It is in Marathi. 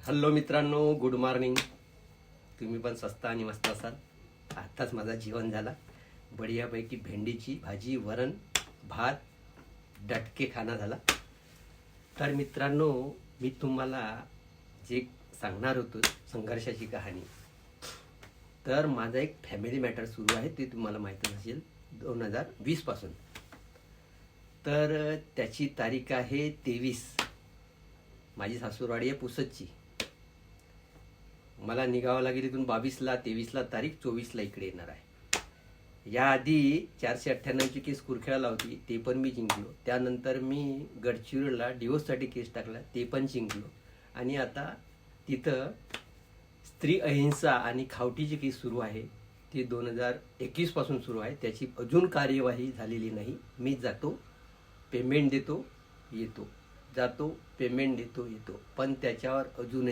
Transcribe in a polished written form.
हॅलो मित्रांनो, गुड मॉर्निंग. तुम्ही पण स्वस्त आणि मस्त असाल. आत्ताच माझा जेवण झाला. बढियापैकी भेंडीची भाजी, वरण, भात, डटके खाना झाला. तर मित्रांनो, मी तुम्हाला जे सांगणार होतो संघर्षाची कहाणी. तर माझा एक फॅमिली मॅटर सुरू आहे, ते तुम्हाला माहीतच असेल 2020 पासून. तर त्याची तारीख आहे 23. माझी सासूरवाडी आहे पुसदची. मला निघावं लागेल इथून 22ला, 23ला तारीख, 24ला इकडे येणार आहे. याआधी 498ची केस कुरखेळाला होती, ते पण मी जिंकलो. त्यानंतर मी गडचिरोलीला डिवोर्ससाठी केस टाकला, ते पण जिंकलो. आणि आता तिथं स्त्री अहिंसा आणि खावटीची केस सुरू आहे, ती 2021 पासून सुरू आहे. त्याची अजून कार्यवाही झालेली नाही. मी जातो, पेमेंट देतो, येतो, जातो, पेमेंट देतो, येतो, पण त्याच्यावर अजूनही